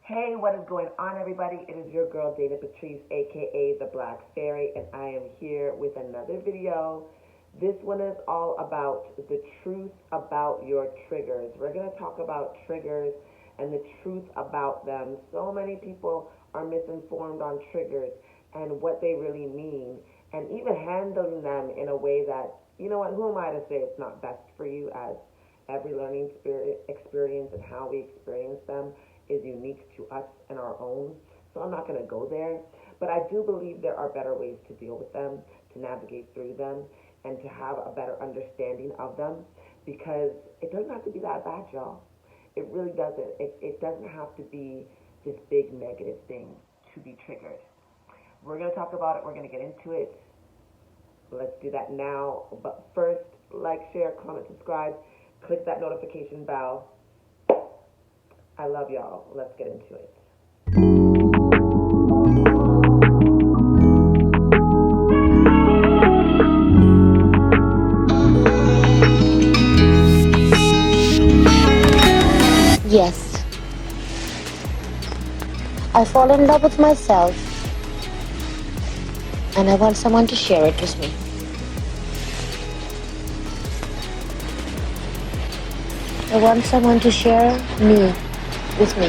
Hey, what is going on, everybody? It is your girl, Dayna Patreace, aka the Black Fairy, and I am here with another video. This one is all about the truth about your triggers. We're going to talk about triggers and the truth about them. So many people are misinformed on triggers and what they really mean, and even handling them in a way that, you know what, who am I to say it's not best for you, as every learning experience and how we experience them is unique to us and our own. So I'm not going to go there. But I do believe there are better ways to deal with them, to navigate through them, and to have a better understanding of them. Because it doesn't have to be that bad, y'all. It really doesn't. It doesn't have to be this big negative thing to be triggered. We're going to talk about it. We're going to get into it. Let's do that now. But first, like, share, comment, subscribe. Click that notification bell. I love y'all. Let's get into it. Yes. I fall in love with myself, and I want someone to share it with me. I want someone to share me with me.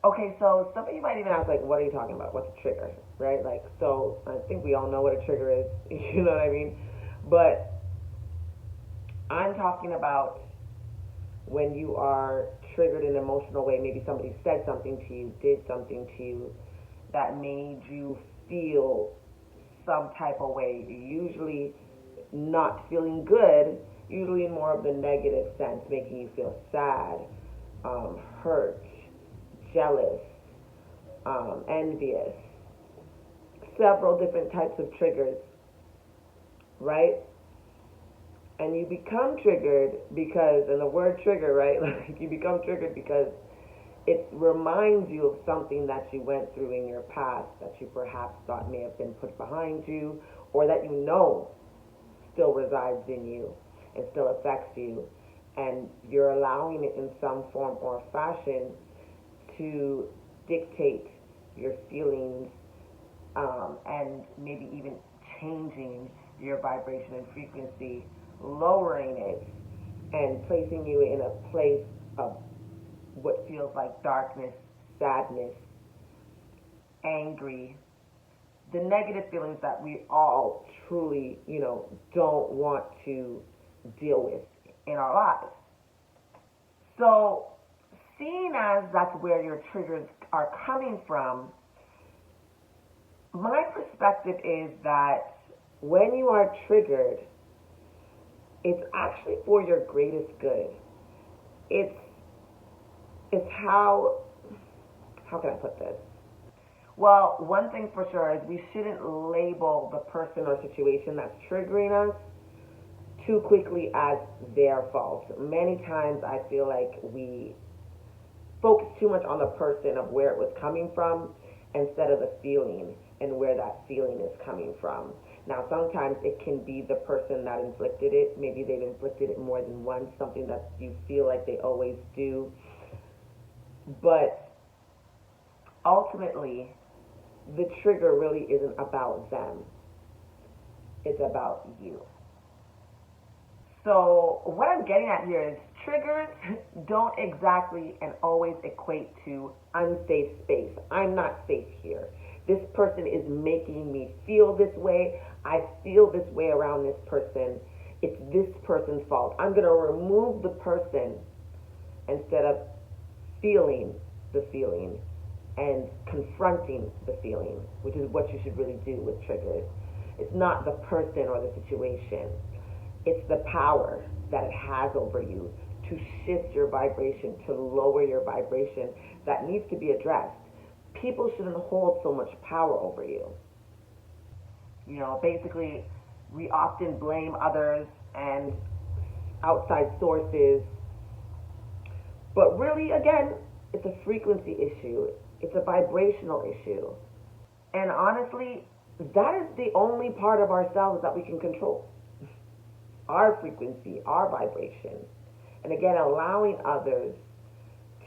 Okay, so some of you might even ask, like, what are you talking about? What's a trigger, right? Like, so I think we all know what a trigger is, you know what I mean? But I'm talking about when you are triggered in an emotional way. Maybe somebody said something to you, did something to you that made you feel some type of way, usually not feeling good, usually in more of the negative sense, making you feel sad, hurt, jealous, envious, several different types of triggers, right? And you become triggered because, and the word trigger, right? Like, you become triggered because it reminds you of something that you went through in your past that you perhaps thought may have been put behind you, or that you know still resides in you and still affects you, and you're allowing it in some form or fashion to dictate your feelings, and maybe even changing your vibration and frequency, lowering it, and placing you in a place of what feels like darkness, sadness, angry, the negative feelings that we all truly, don't want to deal with in our lives. So, seeing as that's where your triggers are coming from, my perspective is that when you are triggered, it's actually for your greatest good. It's how can I put this? Well, one thing for sure is we shouldn't label the person or situation that's triggering us too quickly as their fault. Many times I feel like we focus too much on the person of where it was coming from instead of the feeling and where that feeling is coming from. Now, sometimes it can be the person that inflicted it. Maybe they've inflicted it more than once, something that you feel like they always do. But ultimately, the trigger really isn't about them. It's about you. So what I'm getting at here is triggers don't exactly and always equate to unsafe space. I'm not safe here. This person is making me feel this way. I feel this way around this person. It's this person's fault. I'm going to remove the person instead of feeling the feeling and confronting the feeling, which is what you should really do with triggers. It's not the person or the situation. It's the power that it has over you to shift your vibration, to lower your vibration, that needs to be addressed. People shouldn't hold so much power over you. Basically, we often blame others and outside sources. But really, again, it's a frequency issue. It's a vibrational issue. And honestly, that is the only part of ourselves that we can control. Our frequency, our vibration. And again, allowing others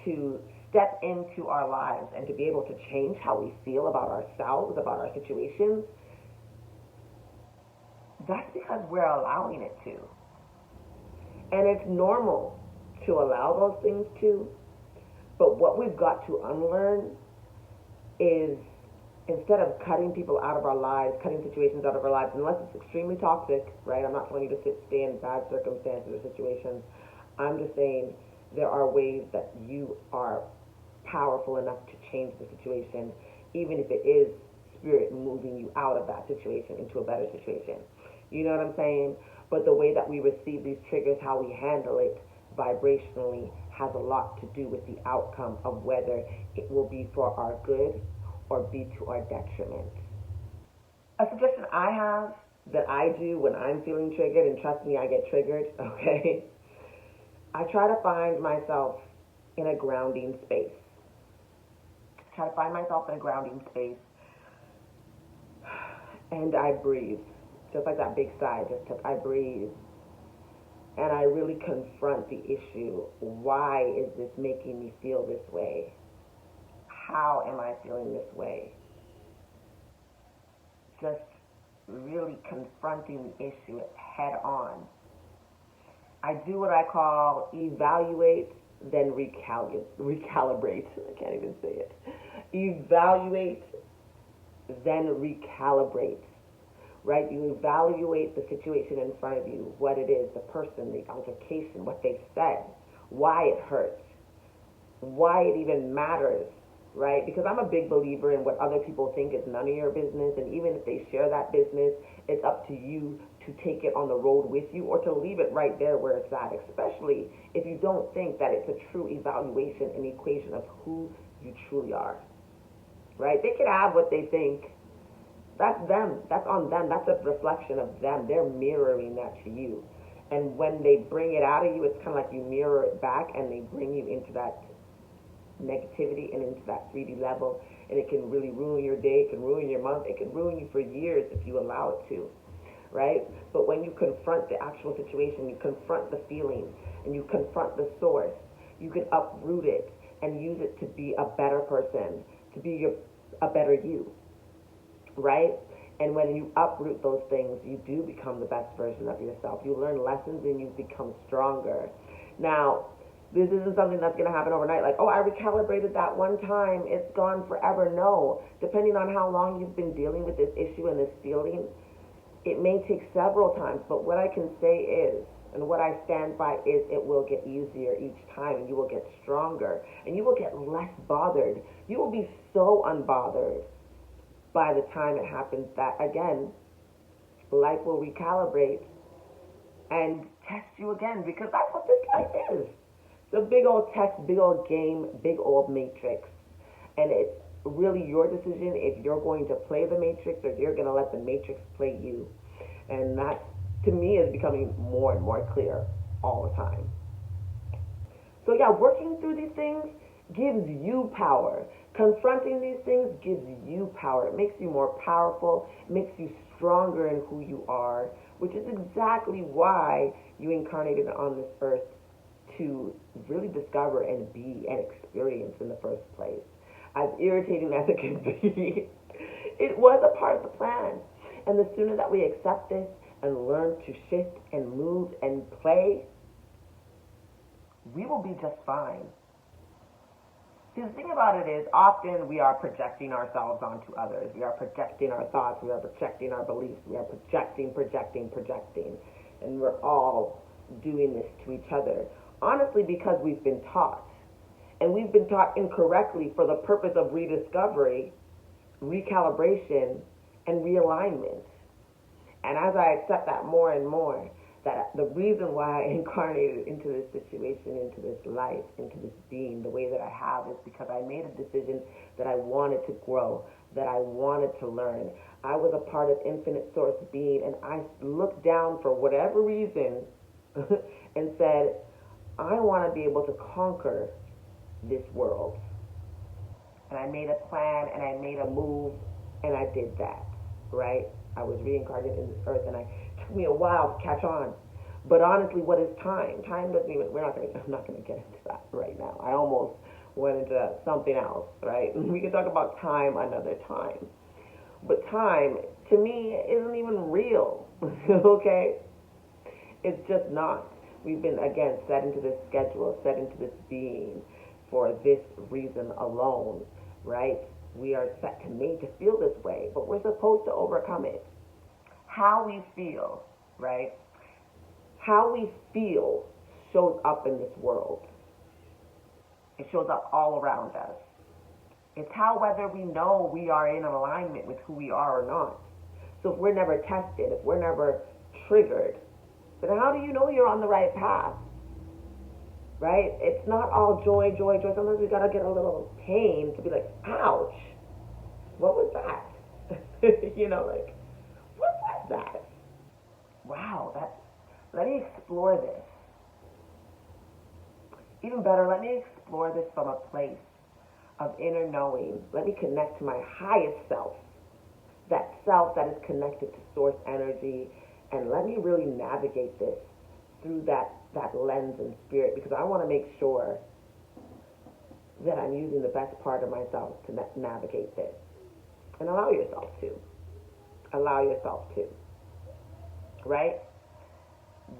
to step into our lives and to be able to change how we feel about ourselves, about our situations, that's because we're allowing it to. And it's normal to allow those things to, but what we've got to unlearn is, instead of cutting people out of our lives, cutting situations out of our lives, unless it's extremely toxic, right? I'm not telling you to stay in bad circumstances or situations. I'm just saying there are ways that you are powerful enough to change the situation, even if it is spirit moving you out of that situation into a better situation. You know what I'm saying? But the way that we receive these triggers, how we handle it vibrationally, has a lot to do with the outcome of whether it will be for our good or be to our detriment. A suggestion I have that I do when I'm feeling triggered, and trust me, I get triggered, okay? I try to find myself in a grounding space. And I breathe. Just like that big sigh I breathe. And I really confront the issue. Why is this making me feel this way? How am I feeling this way? Just really confronting the issue head on. I do what I call evaluate, then recalibrate. I can't even say it. Evaluate, then recalibrate. Right? You evaluate the situation in front of you, what it is, the person, the altercation, what they said, why it hurts, why it even matters, right? Because I'm a big believer in what other people think is none of your business, and even if they share that business, it's up to you to take it on the road with you or to leave it right there where it's at, especially if you don't think that it's a true evaluation and equation of who you truly are, right? They can have what they think. That's them. That's on them. That's a reflection of them. They're mirroring that to you. And when they bring it out of you, it's kind of like you mirror it back and they bring you into that negativity and into that 3D level. And it can really ruin your day. It can ruin your month. It can ruin you for years if you allow it to, right? But when you confront the actual situation, you confront the feeling, and you confront the source, you can uproot it and use it to be a better person, to be a better you. Right? And when you uproot those things, you do become the best version of yourself. You learn lessons and you become stronger. Now, this isn't something that's going to happen overnight. Like, oh, I recalibrated that one time, it's gone forever. No. Depending on how long you've been dealing with this issue and this feeling, it may take several times. But what I can say is, and what I stand by is, it will get easier each time, and you will get stronger, and you will get less bothered. You will be so unbothered by the time it happens that, again, life will recalibrate and test you again, because that's what this life is. It's a big old test, big old game, big old matrix. And it's really your decision if you're going to play the matrix or if you're going to let the matrix play you. And that, to me, is becoming more and more clear all the time. So yeah, working through these things gives you power. Confronting these things gives you power. It makes you more powerful. It makes you stronger in who you are, which is exactly why you incarnated on this earth, to really discover and be and experience in the first place. As irritating as it can be, it was a part of the plan. And the sooner that we accept this and learn to shift and move and play, we will be just fine. See, the thing about it is, often we are projecting ourselves onto others. We are projecting our thoughts. We are projecting our beliefs. We are projecting. And we're all doing this to each other. Honestly, because we've been taught. And we've been taught incorrectly for the purpose of rediscovery, recalibration, and realignment. And as I accept that more and more, that the reason why I incarnated into this situation, into this life, into this being the way that I have, is because I made a decision that I wanted to grow, that I wanted to learn. I was a part of infinite source being, and I looked down for whatever reason and said, I want to be able to conquer this world. And I made a plan, and I made a move, and I did that, right? I was reincarnated in this earth, and it took me a while to catch on. But honestly, what is time? Time doesn't even, I'm not gonna get into that right now. I almost went into something else, right? We can talk about time another time. But time, to me, isn't even real, okay? It's just not. We've been, again, set into this schedule, set into this being for this reason alone, right? We are set to made to feel this way, but we're supposed to overcome it. How we feel, right? How we feel shows up in this world. It shows up all around us. It's how whether we know we are in alignment with who we are or not. So if we're never tested, if we're never triggered, then how do you know you're on the right path? Right? It's not all joy, joy, joy. Sometimes we gotta get a little pain to be like, ouch, what was that? Like, what was that? Wow, let me explore this. Even better, let me explore this from a place of inner knowing. Let me connect to my highest self, that self that is connected to source energy, and let me really navigate this through that lens and spirit, because I want to make sure that I'm using the best part of myself to navigate this. And allow yourself to. Allow yourself to. Right?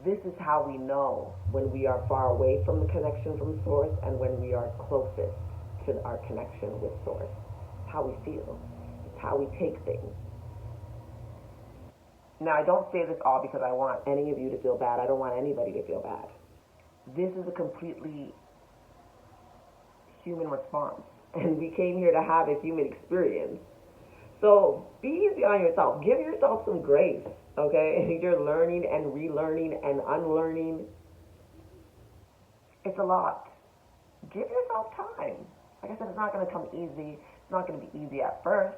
This is how we know when we are far away from the connection from source and when we are closest to our connection with source. It's how we feel. It's how we take things. Now, I don't say this all because I want any of you to feel bad. I don't want anybody to feel bad. This is a completely human response, and we came here to have a human experience. So be easy on yourself. Give yourself some grace, okay? You're learning and relearning and unlearning. It's a lot. Give yourself time. Like I said, it's not going to come easy. It's not going to be easy at first.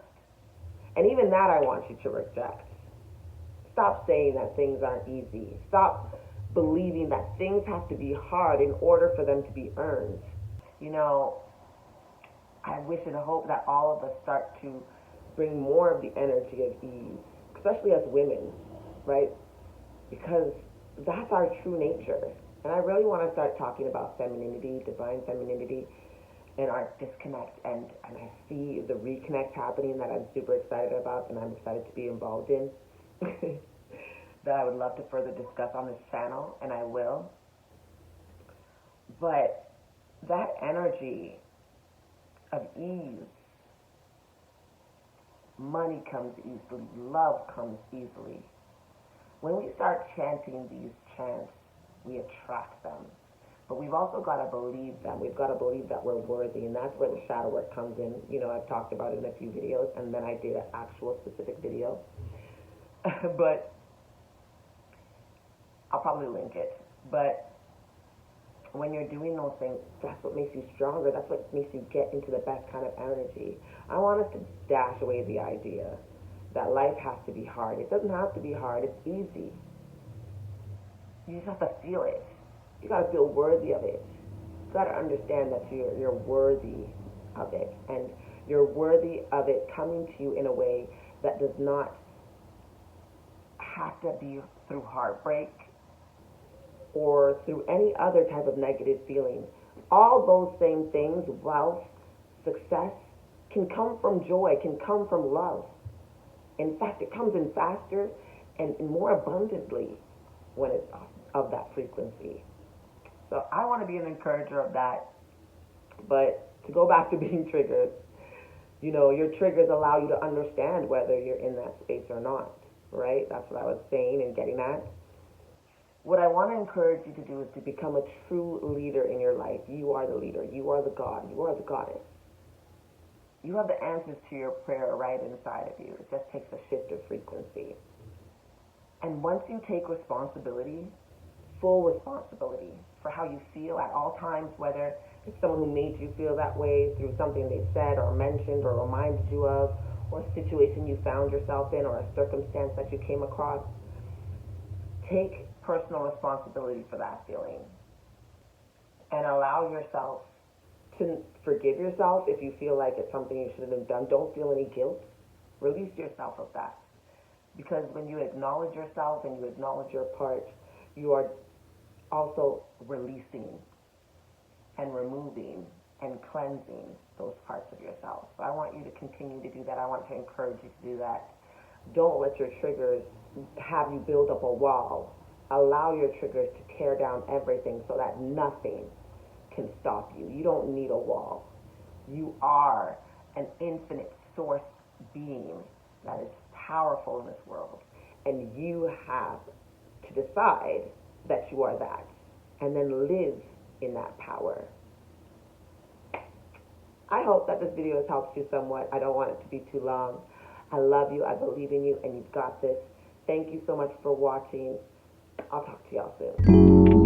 And even that I want you to reject. Stop saying that things aren't easy. Stop believing that things have to be hard in order for them to be earned. I wish and hope that all of us start to bring more of the energy of ease, especially as women, right? Because that's our true nature. And I really want to start talking about femininity, divine femininity, and our disconnect. And I see the reconnect happening that I'm super excited about and I'm excited to be involved in. That I would love to further discuss on this channel, and I will. But that energy of ease, money comes easily, love comes easily. When we start chanting these chants, we attract them. But we've also got to believe them. We've got to believe that we're worthy, and that's where the shadow work comes in. I've talked about it in a few videos, and then I did an actual specific video. But I'll probably link it. But when you're doing those things, that's what makes you stronger. That's what makes you get into the best kind of energy. I want us to dash away the idea that life has to be hard. It doesn't have to be hard. It's easy. You just have to feel it. You got to feel worthy of it. You got to understand that you're worthy of it. And you're worthy of it coming to you in a way that does not have to be through heartbreak or through any other type of negative feeling. All those same things, wealth, success, can come from joy, can come from love. In fact, it comes in faster and more abundantly when it's of that frequency. So I want to be an encourager of that. But to go back to being triggered, your triggers allow you to understand whether you're in that space or not, right? That's what I was saying and getting at. What I want to encourage you to do is to become a true leader in your life. You are the leader. You are the God. You are the goddess. You have the answers to your prayer right inside of you. It just takes a shift of frequency. And once you take responsibility, full responsibility for how you feel at all times, whether it's someone who made you feel that way through something they said or mentioned or reminded you of, or a situation you found yourself in, or a circumstance that you came across, take personal responsibility for that feeling and allow yourself to forgive yourself if you feel like it's something you shouldn't have done. Don't feel any guilt. Release yourself of that. Because when you acknowledge yourself and you acknowledge your part, you are also releasing and removing and cleansing those parts of yourself. So I want you to continue to do that. I want to encourage you to do that. Don't let your triggers have you build up a wall. Allow your triggers to tear down everything so that nothing can stop you. You don't need a wall. You are an infinite source being that is powerful in this world. And you have to decide that you are that and then live in that power. I hope that this video has helped you somewhat. I don't want it to be too long. I love you. I believe in you, and you've got this. Thank you so much for watching. I'll talk to y'all soon.